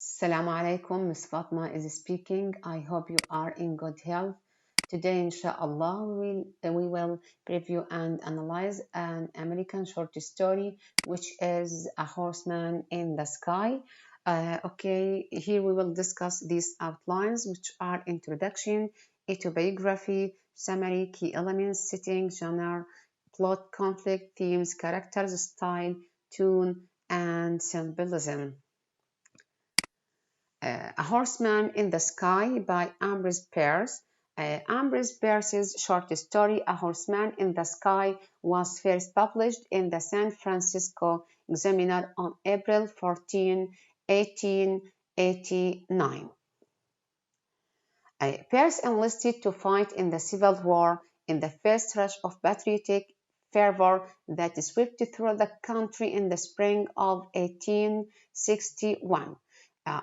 Assalamu alaikum, Miss Fatma is speaking. I hope you are in good health. Today, inshallah, we will preview and analyze an American short story, which is A Horseman in the Sky. Here we will discuss these outlines, which are introduction, autobiography, summary, key elements, setting, genre, plot, conflict, themes, characters, style, tune, and symbolism. A Horseman in the Sky by Ambrose Bierce. Ambrose Bierce's short story, A Horseman in the Sky, was first published in the San Francisco Examiner on April 14, 1889. Bierce enlisted to fight in the Civil War in the first rush of patriotic fervor that swept through the country in the spring of 1861.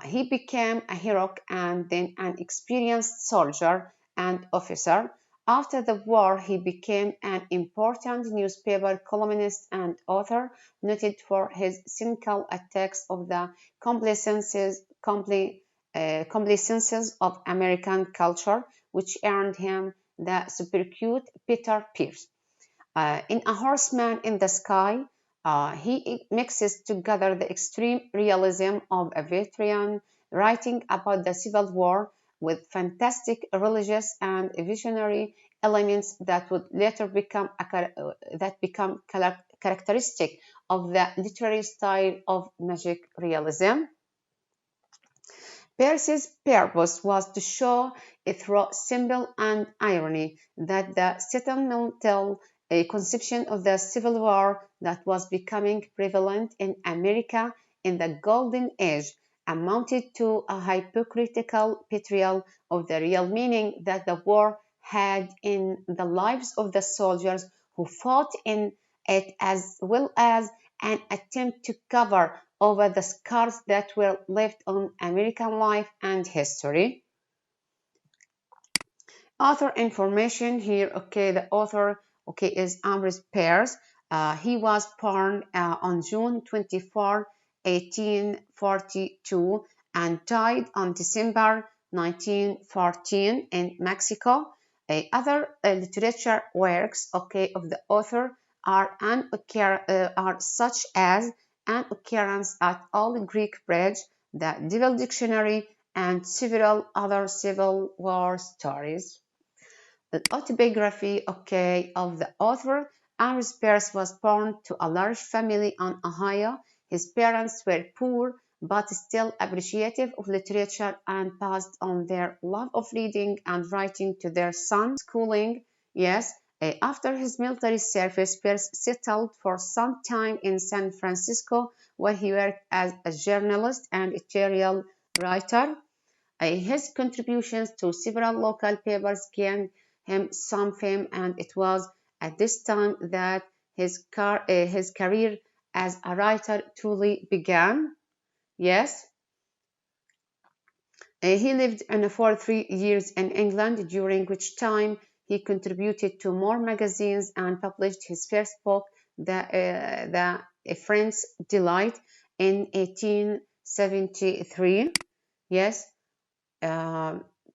He became a hero and then an experienced soldier and officer. After the war, he became an important newspaper columnist and author, noted for his cynical attacks of the complacencies of American culture, which earned him the sobriquet Peter Pierce. In A Horseman in the Sky, he mixes together the extreme realism of a veteran writing about the Civil War with fantastic religious and visionary elements that would later become characteristic of the literary style of magic realism. Bierce's purpose was to show through symbol and irony that the sentimental conception of the Civil War that was becoming prevalent in America in the Golden Age amounted to a hypocritical portrayal of the real meaning that the war had in the lives of the soldiers who fought in it, as well as an attempt to cover over the scars that were left on American life and history. Author information here. The author is Ambrose Bierce. He was born on June 24, 1842 and died on December 1914 in Mexico. Other literature works of the author are such as An Occurrence at Old Greek Bridge, The Devil Dictionary, and several other Civil War stories. The autobiography of the author. Ambrose Bierce was born to a large family in Ohio. His parents were poor but still appreciative of literature and passed on their love of reading and writing to their son. Schooling, yes. After his military service, Bierce settled for some time in San Francisco, where he worked as a journalist and editorial writer. His contributions to several local papers gained him some fame, and it was at this time that his career as a writer truly began. Yes. He lived for 3 years in England, during which time he contributed to more magazines and published his first book, The Friend's Delight, in 1873. Yes.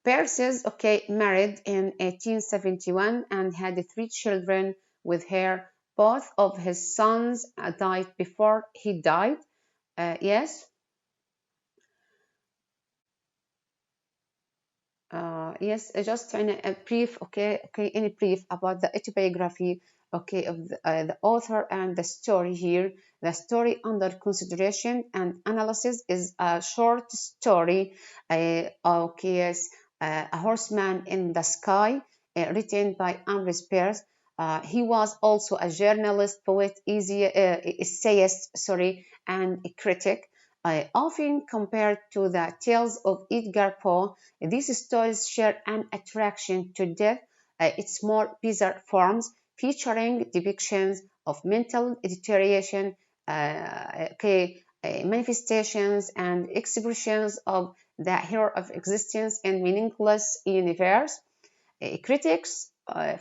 Bierce married in 1871 and had 3 children with her. Both of his sons died before he died. Yes. Yes, just in a brief, in a brief about the autobiography, of the author and the story here. The story under consideration and analysis is a short story, yes, A Horseman in the Sky, written by Ambrose Bierce. He was also a journalist, poet, essayist, and a critic. Often compared to the tales of Edgar Poe, these stories share an attraction to death, its more bizarre forms, featuring depictions of mental deterioration, manifestations and expressions of the horror of existence in meaningless universe. Critics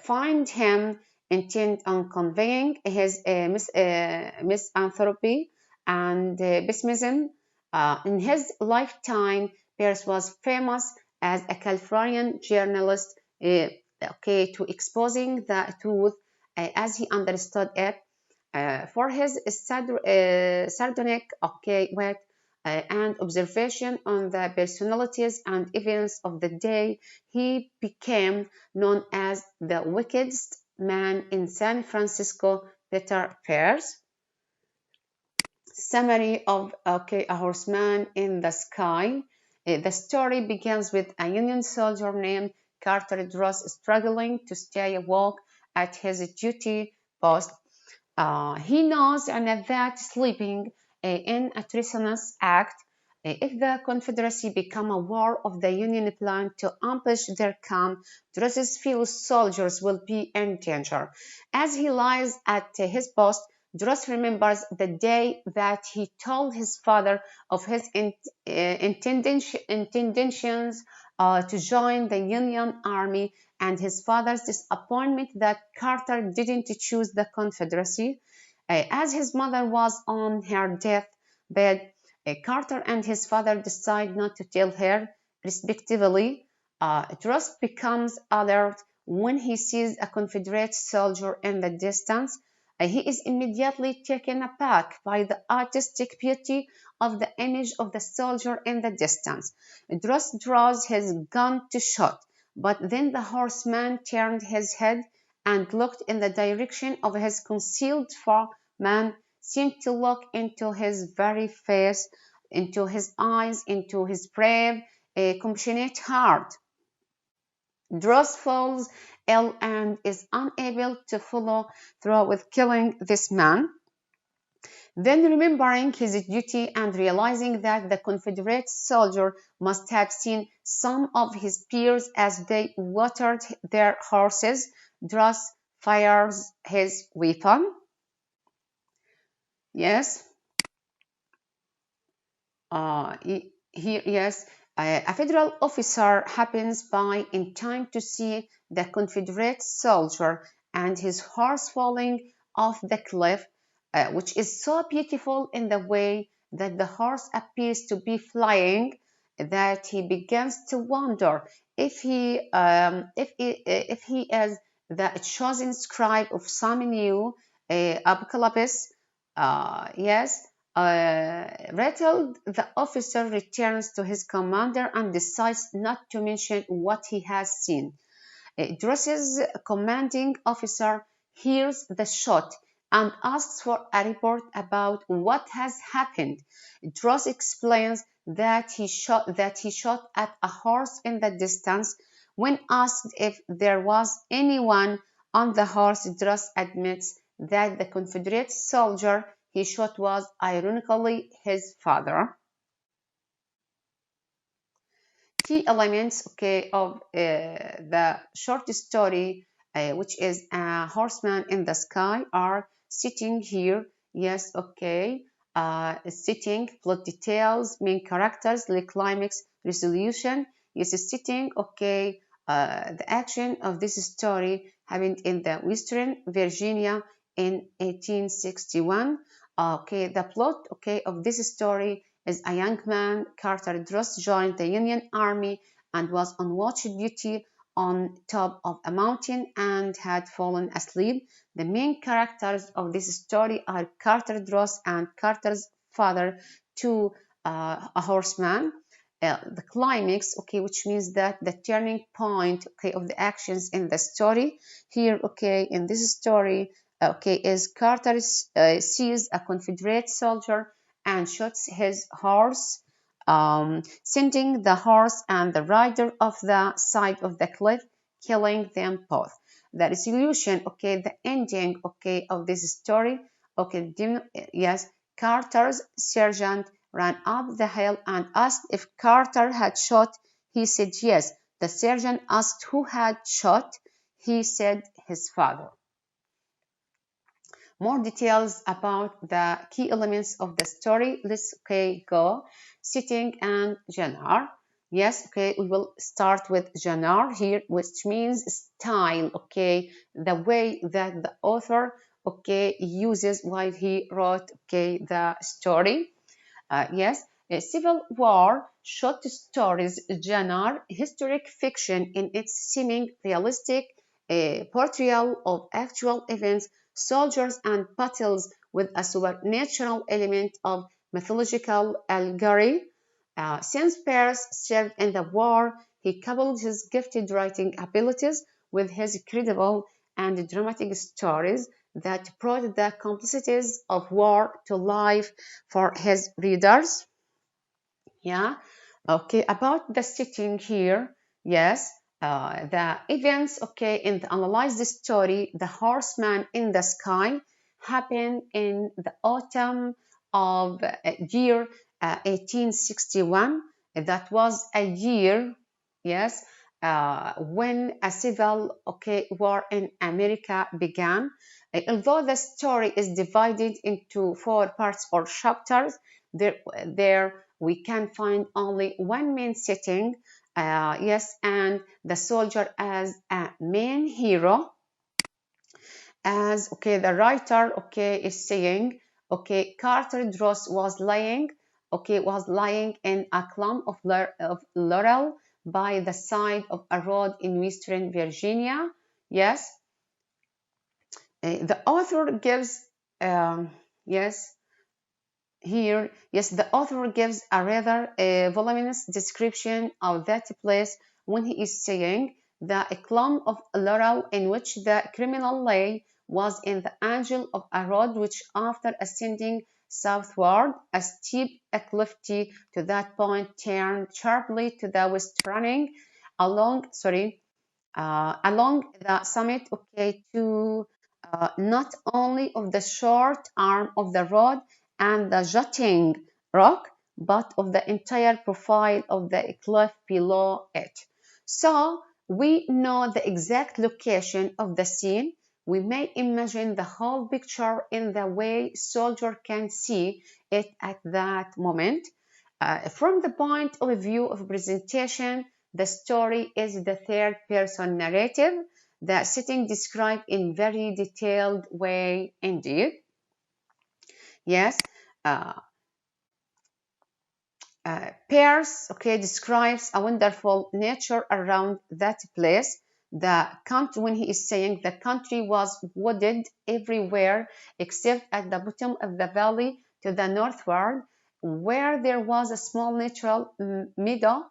find him intent on conveying his misanthropy and pessimism In his lifetime, Bierce was famous as a Californian journalist, to exposing the truth as he understood it, for his sardonic, wit and observation on the personalities and events of the day. He became known as the wickedest man in San Francisco. Peter Bierce. Summary of A Horseman in the Sky. The story begins with a Union soldier named Carter Dross struggling to stay awake at his duty post. He knows that sleeping in a treasonous act, if the Confederacy become aware of the Union plan to ambush their camp, Dross's fellow soldiers will be in danger. As he lies at his post, Dross remembers the day that he told his father of his intentions to join the Union Army, and his father's disappointment that Carter didn't choose the Confederacy. As his mother was on her deathbed, Carter and his father decide not to tell her, respectively. Dross becomes alert when he sees a Confederate soldier in the distance. He is immediately taken aback by the artistic beauty of the image of the soldier in the distance. Dross draws his gun to shoot, but then the horseman turned his head and looked in the direction of his concealed foeman, seemed to look into his very face, into his eyes, into his brave, compassionate heart. Dross falls ill and is unable to follow through with killing this man. Then, remembering his duty and realizing that the Confederate soldier must have seen some of his peers as they watered their horses, Dross fires his weapon. Yes. Yes. A federal officer happens by in time to see the Confederate soldier and his horse falling off the cliff, which is so beautiful in the way that the horse appears to be flying that he begins to wonder if he is the chosen scribe of some new apocalypse. Yes. Rattled, the officer returns to his commander and decides not to mention what he has seen. Dross's commanding officer hears the shot and asks for a report about what has happened. Dross explains that he shot at a horse in the distance. When asked if there was anyone on the horse, Dross admits that the Confederate soldier he shot was ironically his father. Key elements of the short story, which is A Horseman in the Sky, are sitting here. Yes, sitting, plot details, main characters, the climax, resolution. Yes, sitting. The action of this story happened in the Western Virginia in 1861. The plot of this story is a young man, Carter Dross, joined the Union Army and was on watch duty on top of a mountain and had fallen asleep. The main characters of this story are Carter Dross and Carter's father, a horseman. The climax, which means that the turning point, of the actions in the story. Here, in this story, is Carter sees a Confederate soldier and shoots his horse, sending the horse and the rider off the side of the cliff, killing them both. The resolution, the ending, of this story, yes, Carter's sergeant ran up the hill and asked if Carter had shot. He said yes. The sergeant asked who had shot. He said his father. More details about the key elements of the story. Let's go. Setting and genre. Yes, we will start with genre here, which means style, the way that the author, uses while he wrote, the story. Yes, A Civil War short stories genre, historic fiction in its seeming realistic portrayal of actual events, soldiers and battles with a supernatural element of mythological allegory. Since Bierce served in the war, he coupled his gifted writing abilities with his credible and dramatic stories that brought the complexities of war to life for his readers. Yeah, okay, about the setting here, yes, the events, okay, in the analyzed story, the horseman in the sky happened in the autumn of year 1861. That was a year, yes, when a civil, okay, war in America began. Although the story is divided into 4 parts or chapters, there we can find only one main setting, yes, and the soldier as a main hero. As okay, the writer, okay, is saying, okay, Carter Dross was lying, okay, was lying in a clump of laurel by the side of a road in western Virginia. Yes, the author gives, yes, here, yes, the author gives a rather voluminous description of that place when he is saying that a clump of laurel in which the criminal lay was in the angle of a road which, after ascending southward, a steep acclivity to that point, turned sharply to the west, running along the summit, okay, to not only of the short arm of the road and the jutting rock, but of the entire profile of the cliff below it. So we know the exact location of the scene. We may imagine the whole picture in the way soldier can see it at that moment. From the point of view of presentation, the story is the third-person narrative, the setting described in very detailed way indeed. Yes, uh, Bierce, okay, describes a wonderful nature around that place. The country, when he is saying the country was wooded everywhere except at the bottom of the valley to the northward, where there was a small natural meadow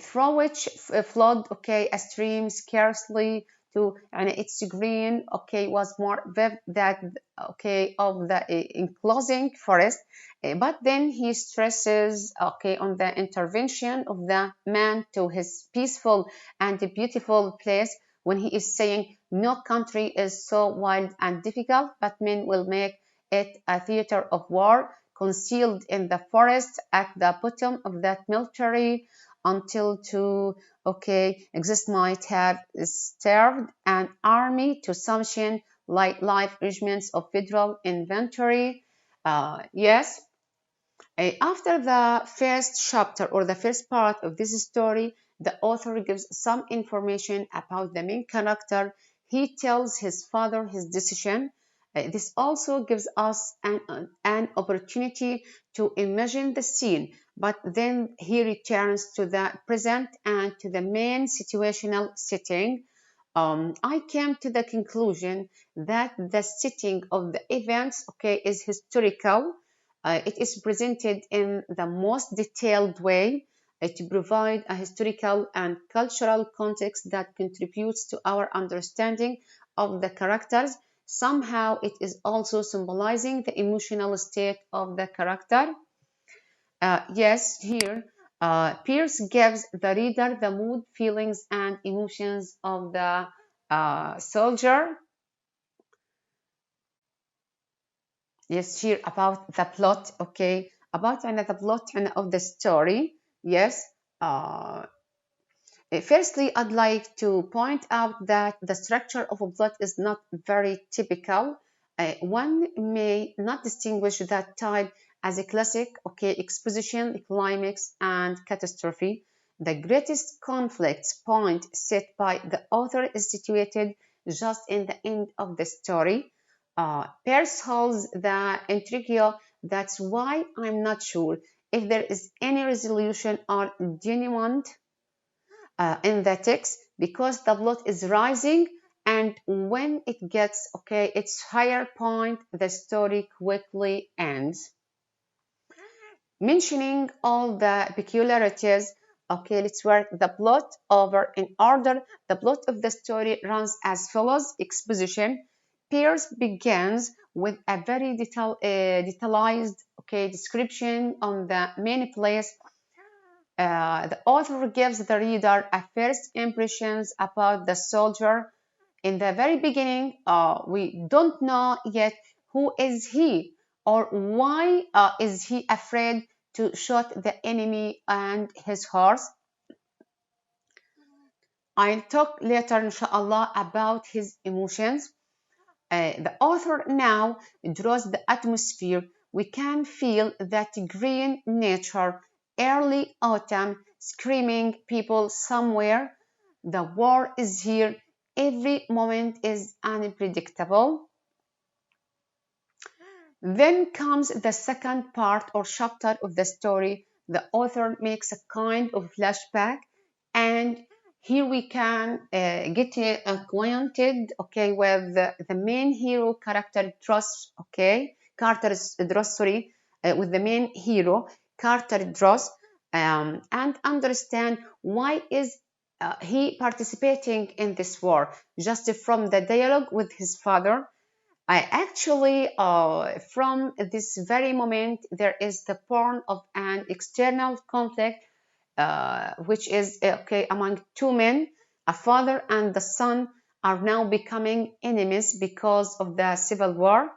through which flowed, okay, a stream scarcely to, and its green, okay, was more vivid that, okay, of the enclosing forest. But then he stresses, okay, on the intervention of the man to his peaceful and beautiful place when he is saying no country is so wild and difficult, but men will make it a theater of war concealed in the forest at the bottom of that military until to, okay, exist might have starved an army to sanction like life regiments of federal inventory. Yes, after the first chapter or the first part of this story, the author gives some information about the main character. He tells his father his decision. This also gives us an opportunity to imagine the scene, but then he returns to the present and to the main situational setting. I came to the conclusion that the setting of the events, okay, is historical. It is presented in the most detailed way to provide a historical and cultural context that contributes to our understanding of the characters. Somehow, it is also symbolizing the emotional state of the character. Yes, here, Bierce gives the reader the mood, feelings, and emotions of the soldier. Yes, here about the plot, okay, about the plot of the story. Yes, uh, firstly, I'd like to point out that the structure of a plot is not very typical. One may not distinguish that type as a classic, okay, exposition, climax, and catastrophe. The greatest conflict point set by the author is situated just in the end of the story. Bierce holds the intrigue. That's why I'm not sure if there is any resolution or denouement in the text, because the plot is rising, and when it gets its higher point, the story quickly ends. Mentioning all the peculiarities, let's work the plot over in order. The plot of the story runs as follows. Exposition. Bierce begins with a very detailed description on the main place. The author gives the reader a first impressions about the soldier. In the very beginning, we don't know yet who is he, or why is he afraid to shoot the enemy and his horse. I'll talk later, inshallah, about his emotions. The author now draws the atmosphere. We can feel that green nature, early autumn, screaming people somewhere. The war is here. Every moment is unpredictable. Then comes the second part or chapter of the story. The author makes a kind of flashback, and here we can get acquainted, with the main hero character Dross, with the main hero Carter Dross, and understand why is he participating in this war. Just from the dialogue with his father, I actually, from this very moment, there is the born of an external conflict, which is among two men. A father and the son are now becoming enemies because of the civil war.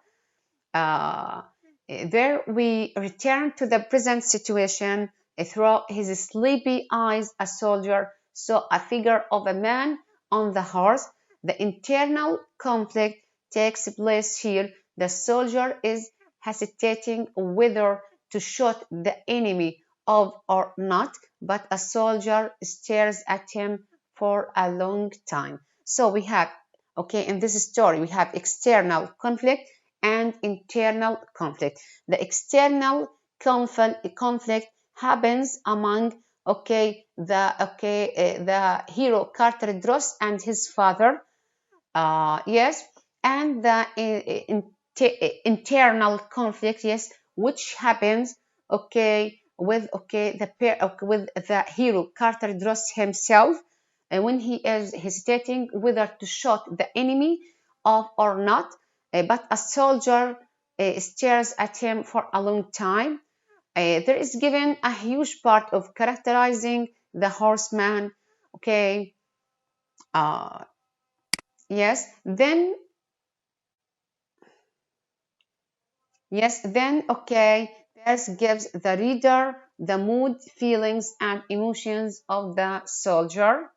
There we return to the present situation. Through his sleepy eyes, a soldier saw a figure of a man on the horse. The internal conflict takes place here. The soldier is hesitating whether to shoot the enemy or not, but a soldier stares at him for a long time. So we have, in this story, we have external conflict and internal conflict. The external conflict happens among the hero Carter Dross and his father. And the internal conflict, which happens with the hero Carter Dross himself, when he is hesitating whether to shoot the enemy or not, but a soldier stares at him for a long time. There is given a huge part of characterizing the horseman. Then Bierce gives the reader the mood, feelings, and emotions of the soldier.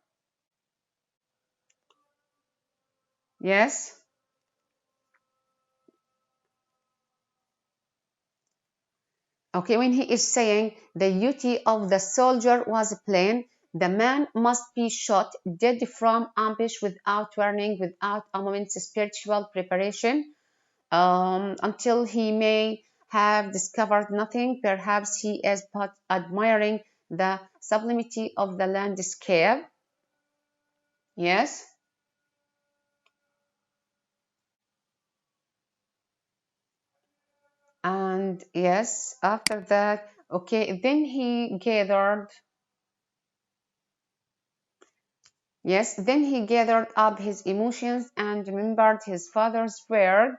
When he is saying the duty of the soldier was plain, the man must be shot dead from ambush without warning, without a moment's spiritual preparation, until he may have discovered nothing. Perhaps he is but admiring the sublimity of the landscape. And after that, then he gathered up his emotions and remembered his father's word.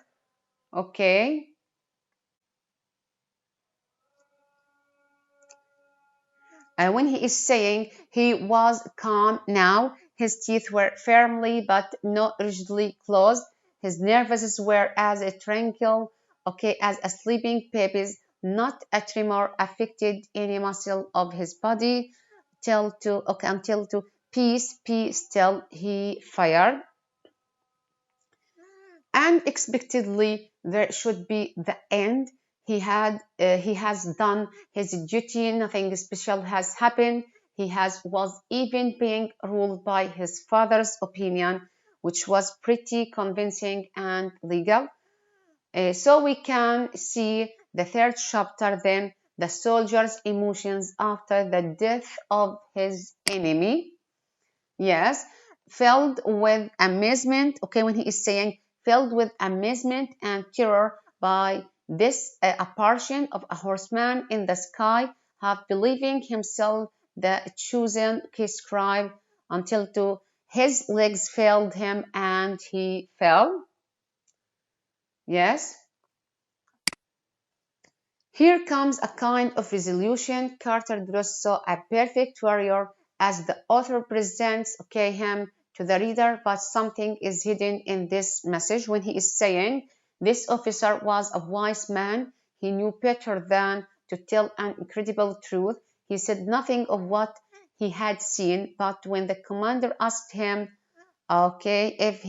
When he is saying he was calm now, his teeth were firmly but not rigidly closed. His nerves were as tranquil, as a sleeping baby's. Not a tremor affected any muscle of his body. Until to peace, be still, he fired. Unexpectedly, there should be the end. He has done his duty. Nothing special has happened. He was even being ruled by his father's opinion, which was pretty convincing and legal. So we can see the third chapter then, the soldier's emotions after the death of his enemy. Yes, filled with amazement. Okay, when he is saying filled with amazement and terror by this apparition of a horseman in the sky, half believing himself the chosen scribe until his legs failed him and he fell. Yes. Here comes a kind of resolution. Carter draws so a perfect warrior as the author presents him to the reader, but something is hidden in this message when he is saying this officer was a wise man. He knew better than to tell an incredible truth. He said nothing of what he had seen, but when the commander asked him, if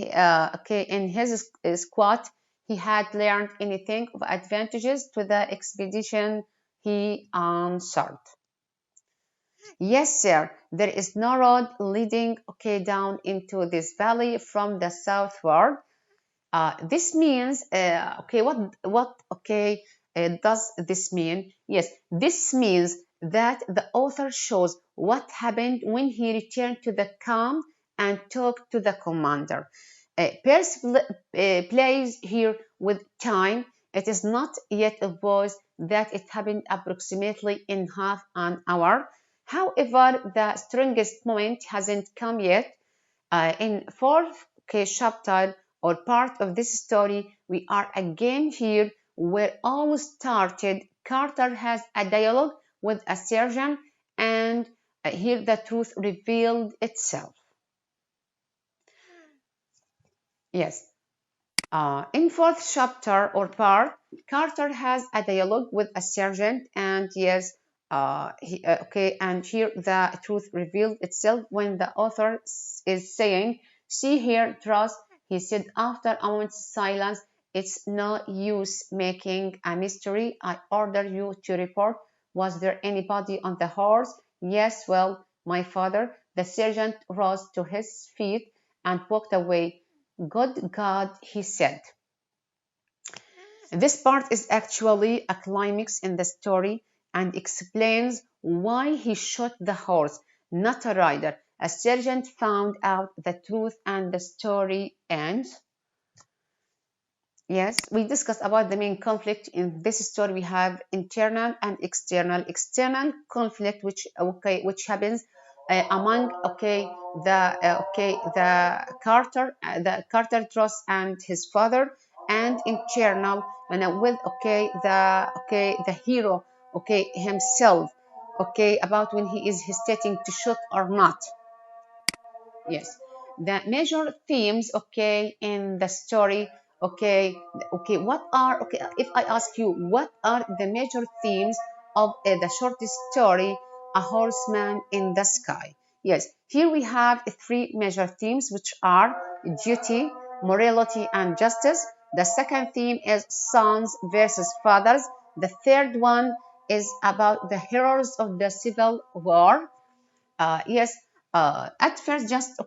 in his squad he had learned anything of advantages to the expedition, he answered, yes, sir. There is no road leading down into this valley from the southward. This means what does this mean? Yes, this means that the author shows what happened when he returned to the camp and talked to the commander. Bierce plays here with time. It is not yet obvious that it happened approximately in half an hour. However, the strongest moment hasn't come yet. In fourth chapter or part of this story, we are again here where all started. Carter has a dialogue with a surgeon, and here the truth revealed itself. Yes. In fourth chapter or part, Carter has a dialogue with a sergeant, and yes, and here the truth revealed itself when the author is saying, "See here, trust," he said after a moment's silence. "It's no use making a mystery. I order you to report. Was there anybody on the horse?" "Yes, well, my father." The sergeant rose to his feet and walked away. "Good God," he said. This part is actually a climax in the story and explains why he shot the horse, not a rider. A sergeant found out the truth and the story ends. Yes, we discussed about the main conflict in this story. We have internal and external. External conflict, which happens among the Carter Dross and his father, and internal with the hero himself about when he is hesitating to shoot or not. Yes, the major themes in the story. What are if I ask you what are the major themes of the short story A Horseman in the Sky? Yes, here we have three major themes, which are duty, morality, and justice. The second theme is sons versus fathers. The third one is about the heroes of the Civil War. At first, just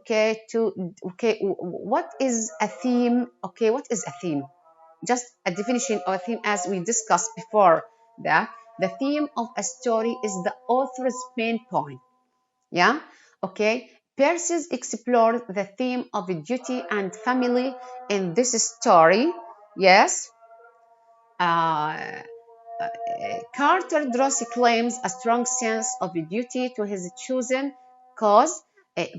what is a theme? What is a theme? Just a definition of a theme, as we discussed before, that the theme of a story is the author's main point. Yeah, Bierce explored the theme of duty and family in this story. Yes. Carter Drosy claims a strong sense of duty to his chosen cause,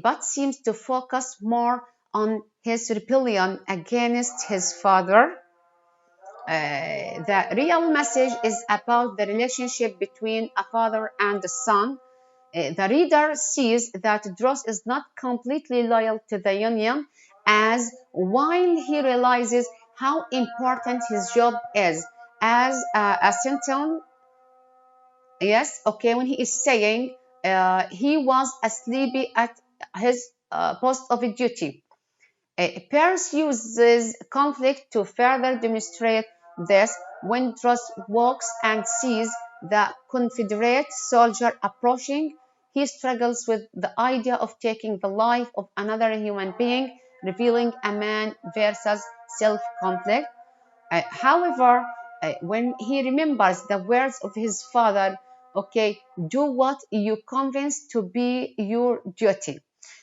but seems to focus more on his rebellion against his father. The real message is about the relationship between a father and a son. The reader sees that Dross is not completely loyal to the Union, as while he realizes how important his job is as a sentinel. Yes, when he is saying he was asleep at his post of duty. Bierce uses conflict to further demonstrate this. When Dross walks and sees the Confederate soldier approaching, he struggles with the idea of taking the life of another human being, revealing a man versus self conflict. However, when he remembers the words of his father, okay, do what you convince to be your duty.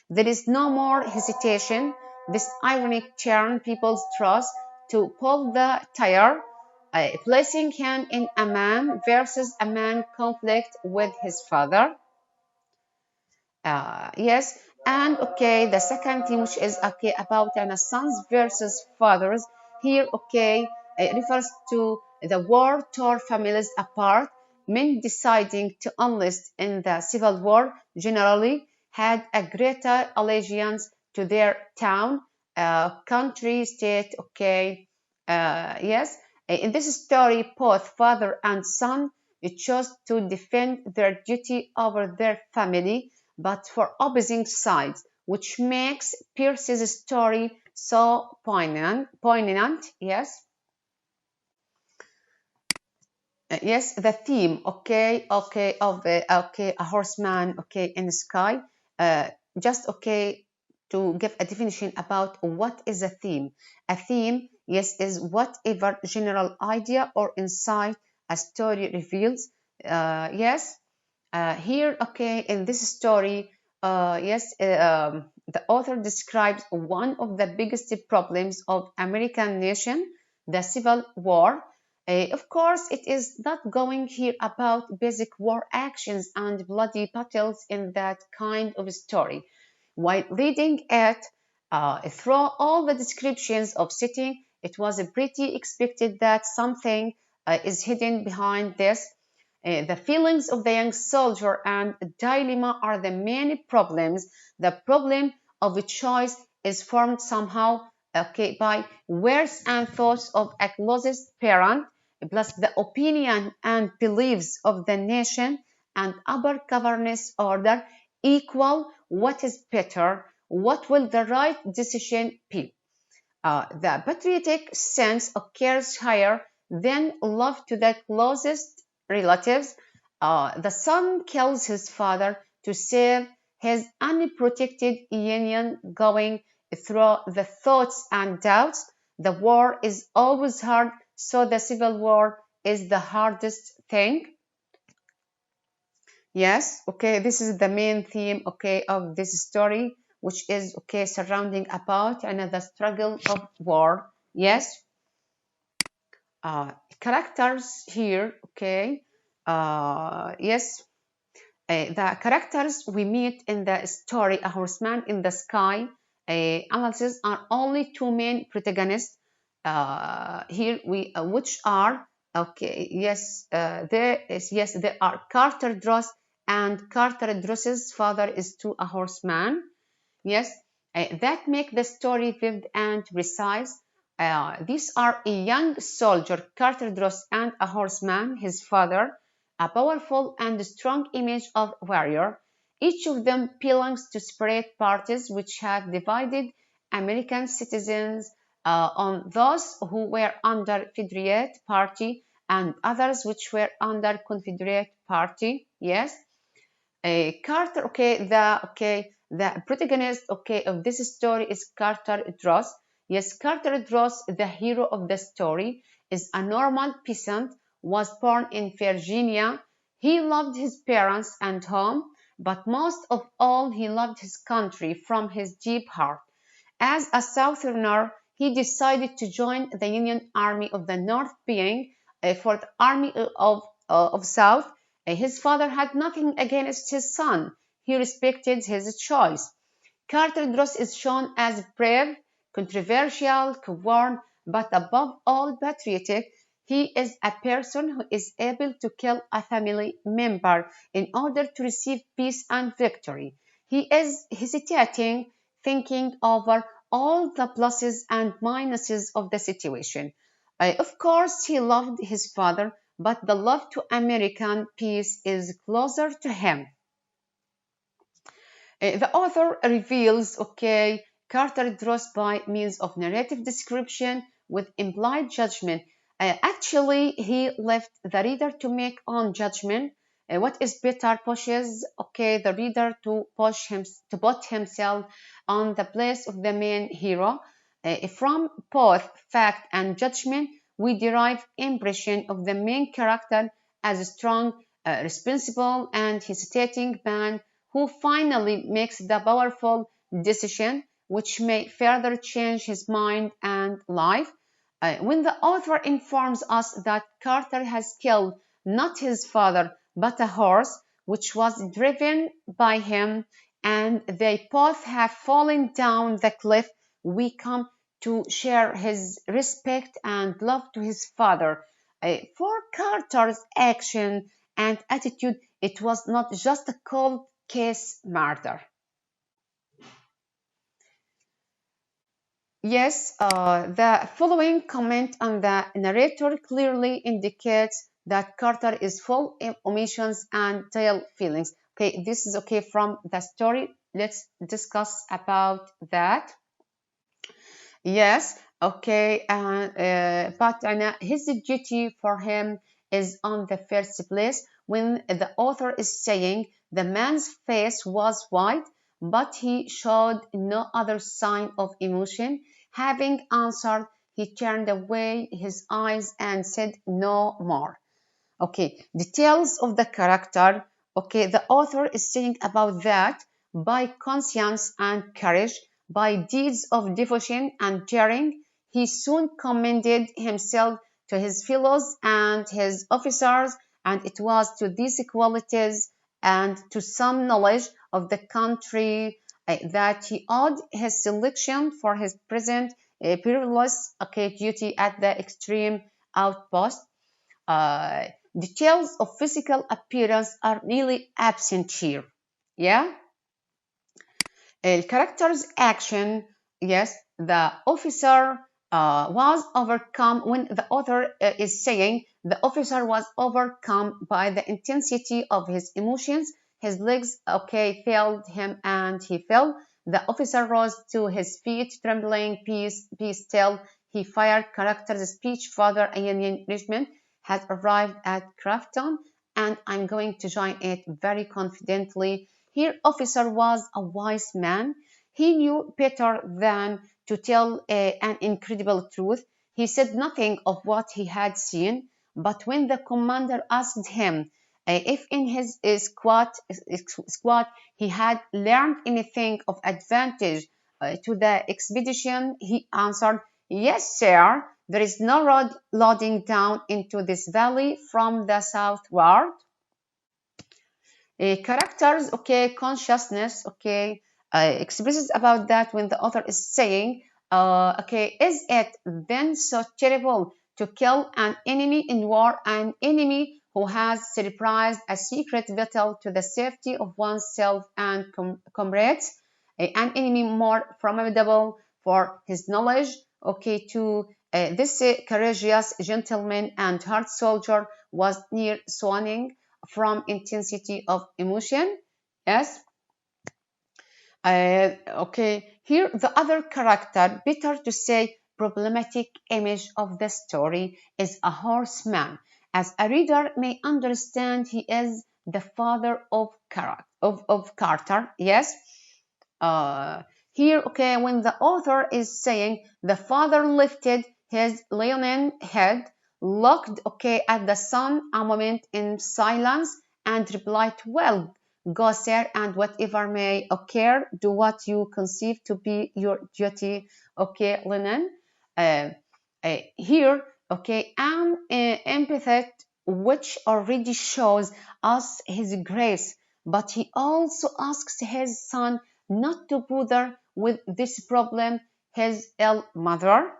There is no more hesitation. This ironic turn people's trust to pull the tire, placing him in a man versus a man conflict with his father. Yes, and okay, the second thing, which is okay about sons versus fathers, here okay, it refers to the war tore families apart. Men deciding to enlist in the Civil War generally had a greater allegiance to their town, country, state. Okay, yes. In this story, both father and son chose to defend their duty over their family, but for opposing sides, which makes Bierce's story so poignant. Yes, yes, the theme, okay, of a horseman, okay, in the sky. Just okay to give a definition about what is a theme. A theme, yes, is whatever general idea or insight a story reveals. Yes, here, okay, in this story, yes, the author describes one of the biggest problems of American nation, the Civil War. Of course, it is not going here about basic war actions and bloody battles in that kind of story. While reading it, through all the descriptions of setting, it was pretty expected that something is hidden behind this. The feelings of the young soldier and dilemma are the main problems. The problem of a choice is formed somehow, okay, by words and thoughts of a closest parent, plus the opinion and beliefs of the nation and upper governance order equal what is better, what will the right decision be. The patriotic sense occurs higher than love to the closest relatives. The son kills his father to save his unprotected union, going through the thoughts and doubts. The war is always hard, so the civil war is the hardest thing. Yes, okay, this is the main theme, okay, of this story, which is, okay, surrounding about the struggle of war. Yes, characters here, okay, yes, the characters we meet in the story, A Horseman in the Sky, analysis are only two main protagonists. Here we, which are, okay, yes, there are Carter Dross, and Carter Dross's father is to a horseman. Yes, that make the story vivid and precise. These are a young soldier, Carter Dross, and a horseman, his father, a powerful and strong image of warrior. Each of them belongs to separate parties which have divided American citizens on those who were under Federate Party and others which were under Confederate Party. Yes, Carter, the protagonist, okay, of this story is Carter Dross. Yes, Carter Dross, the hero of the story, is a normal peasant, was born in Virginia. He loved his parents and home, but most of all, he loved his country from his deep heart. As a Southerner, he decided to join the Union Army of the North, being for the Army of South. His father had nothing against his son. He respected his choice. Carter Dross is shown as brave, controversial, coward, but above all patriotic. He is a person who is able to kill a family member in order to receive peace and victory. He is hesitating, thinking over all the pluses and minuses of the situation. Of course, he loved his father, but the love to American peace is closer to him. The author reveals, okay, Carter Dross by means of narrative description with implied judgment. Actually, he left the reader to make own judgment. What is better pushes, okay, the reader to put himself on the place of the main hero. From both fact and judgment, we derive impression of the main character as a strong, responsible, and hesitating man who finally makes the powerful decision which may further change his mind and life. When the author informs us that Carter has killed not his father but a horse which was driven by him, and they both have fallen down the cliff, we come to share his respect and love to his father. For Carter's action and attitude, it was not just a cold case murder. Yes, the following comment on the narrator clearly indicates that Carter is full of emotions and real feelings. Okay, this is okay from the story. Let's discuss about that. Yes, okay, but his duty for him is on the first place when the author is saying the man's face was white, but he showed no other sign of emotion. Having answered, he turned away his eyes and said no more. Okay, details of the character. Okay, the author is saying about that by conscience and courage, by deeds of devotion and daring, he soon commended himself to his fellows and his officers, and it was to these qualities and to some knowledge of the country that he owed his selection for his present perilous duty at the extreme outpost. Uh, Details of physical appearance are really absent here. Yeah. Character's action, yes, the officer was overcome when the author is saying the officer was overcome by the intensity of his emotions. His legs, failed him and he fell. The officer rose to his feet, trembling, peace, be still. He fired. Character's speech, Father, a Union regiment has arrived at Crafton, and I'm going to join it very confidently. Here, officer was a wise man. He knew better than to tell an incredible truth. He said nothing of what he had seen, but when the commander asked him if in his squad he had learned anything of advantage to the expedition, he answered, "Yes, sir. There is no road loading down into this valley from the southward." Characters, consciousness, expresses about that when the author is saying, is it then so terrible to kill an enemy in war, an enemy who has surprised a secret battle to the safety of oneself and comrades, an enemy more formidable for his knowledge, to this courageous gentleman and hard soldier was near swooning from intensity of emotion. Yes. Here the other character, better to say problematic image of the story, is a horseman. As a reader may understand, he is the father of Carter. Yes. Here, when the author is saying the father lifted his leonine head, looked at the son a moment in silence, and replied, "Well, go, sir, and whatever may occur, do what you conceive to be your duty." Lennon. Here, an epithet which already shows us his grace, but he also asks his son not to bother with this problem, his ill mother.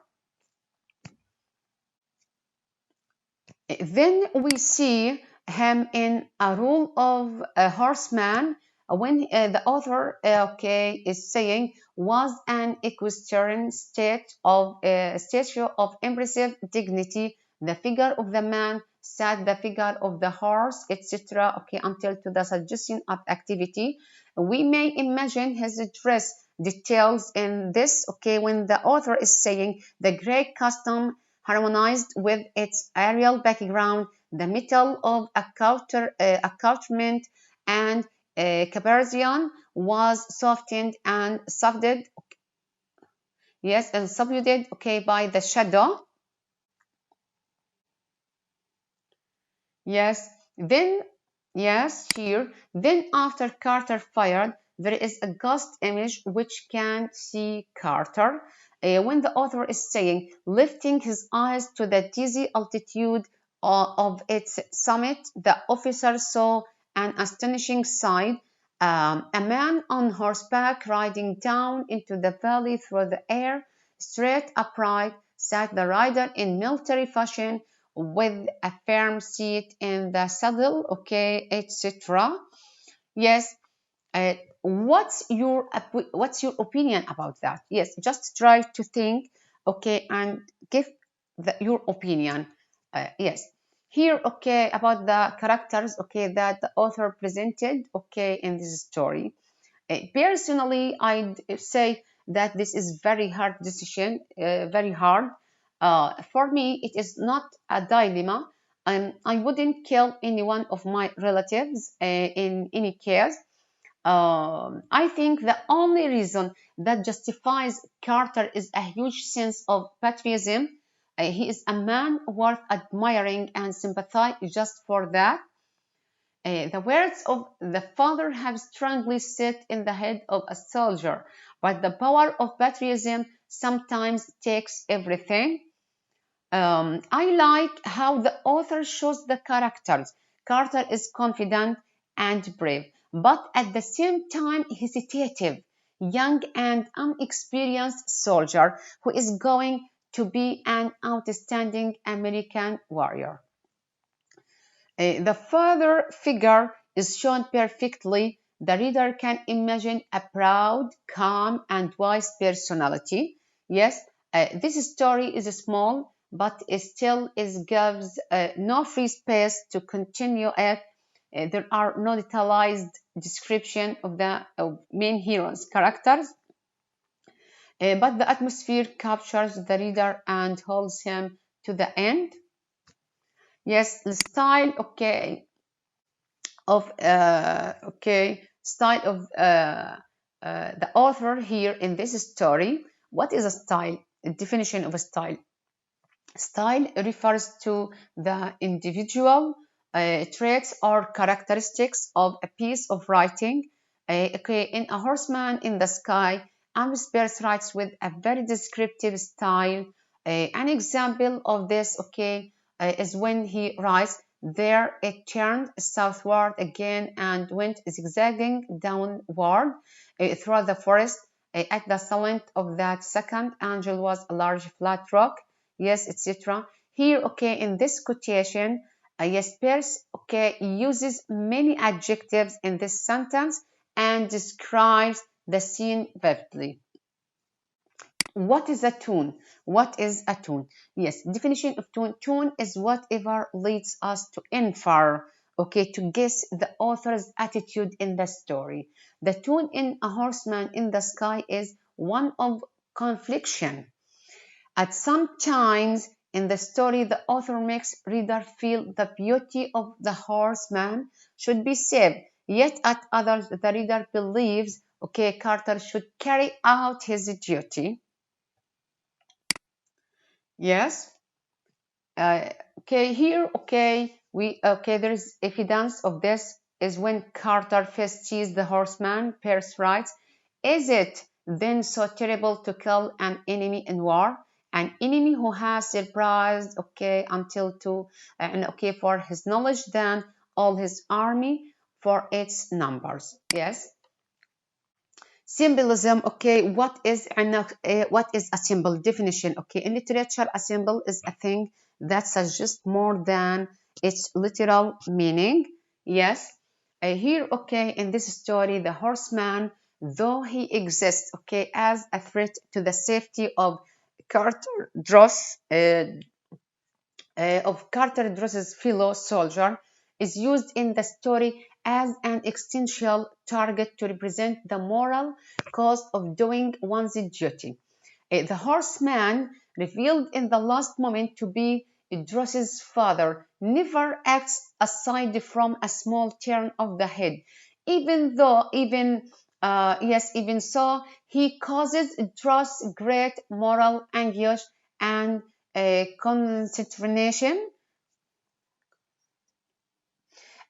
Then we see him in a role of a horseman when the author is saying was an equestrian statue of impressive dignity. The figure of the man sat the figure of the horse, etc. Until to the suggestion of activity. We may imagine his dress details in this. When the author is saying the great custom harmonized with its aerial background, the metal of accoutrement and caparison was softened and subdued, by the shadow. Yes, then, yes, here. Then after Carter fired, there is a ghost image which can see Carter. When the author is saying, lifting his eyes to the dizzy altitude of its summit, the officer saw an astonishing sight. A man on horseback riding down into the valley through the air, straight upright, sat the rider in military fashion with a firm seat in the saddle, okay, etc. Yes, what's your opinion about that? Yes, just try to think, okay, and give your opinion. Yes, here, okay, about the characters, okay, that the author presented, okay, in this story. Personally, I'd say that this is very hard decision, very hard. For me, it is not a dilemma. I wouldn't kill any one of my relatives in any case. I think the only reason that justifies Carter is a huge sense of patriotism. He is a man worth admiring and sympathize just for that. The words of the father have strongly set in the head of a soldier, but the power of patriotism sometimes takes everything. I like how the author shows the characters. Carter is confident and brave, but at the same time hesitative, young and unexperienced soldier who is going to be an outstanding American warrior. The father figure is shown perfectly. The reader can imagine a proud, calm, and wise personality. Yes, this story is small, but it still gives no free space to continue it. There are no detailed description of the main hero's characters, but the atmosphere captures the reader and holds him to the end. Yes, the style, okay, of style of the author here in this story. What is a style? A definition of a style. Style refers to the individual traits or characteristics of a piece of writing. Okay, in A Horseman in the Sky, Ambrose writes with a very descriptive style. An example of this, okay, is when he writes, there it turned southward again and went zigzagging downward through the forest. At the summit of that second angel was a large flat rock. Yes, etc. Here, okay, in this quotation, yes, Bierce, okay, uses many adjectives in this sentence and describes the scene vividly. What is a tune? What is a tune? Yes, definition of tune. Tune is whatever leads us to infer, okay, to guess the author's attitude in the story. The tune in A Horseman in the Sky is one of confliction. At some times in the story, the author makes reader feel the beauty of the horseman should be saved. Yet at others, the reader believes, okay, Carter should carry out his duty. Yes. Okay, here, there is evidence of this is when Carter first sees the horseman. Bierce writes, is it then so terrible to kill an enemy in war? An enemy who has surprised, okay, until to, and okay, for his knowledge than all his army for its numbers. Yes. Symbolism, okay, what is a symbol? Definition, okay, in literature, a symbol is a thing that suggests more than its literal meaning. Yes, here, okay, in this story, the horseman, though he exists, okay, as a threat to the safety of Carter Dross, of Carter Dross's fellow soldier, is used in the story as an existential target to represent the moral cost of doing one's duty. The horseman, revealed in the last moment to be Dross's father, never acts aside from a small turn of the head, even so, he causes Dross great moral anguish and consternation.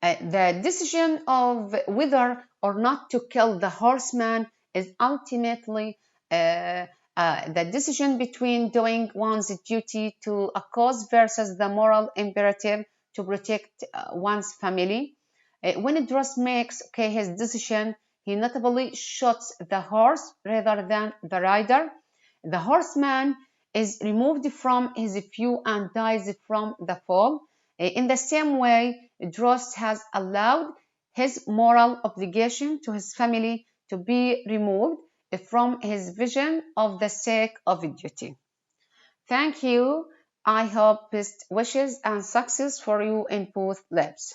The decision of whether or not to kill the horseman is ultimately the decision between doing one's duty to a cause versus the moral imperative to protect one's family. When Idris makes his decision, he notably shoots the horse rather than the rider. The horseman is removed from his view and dies from the fall. In the same way, Idris has allowed his moral obligation to his family to be removed from his vision of the sake of duty. Thank you. I hope best wishes and success for you in both labs.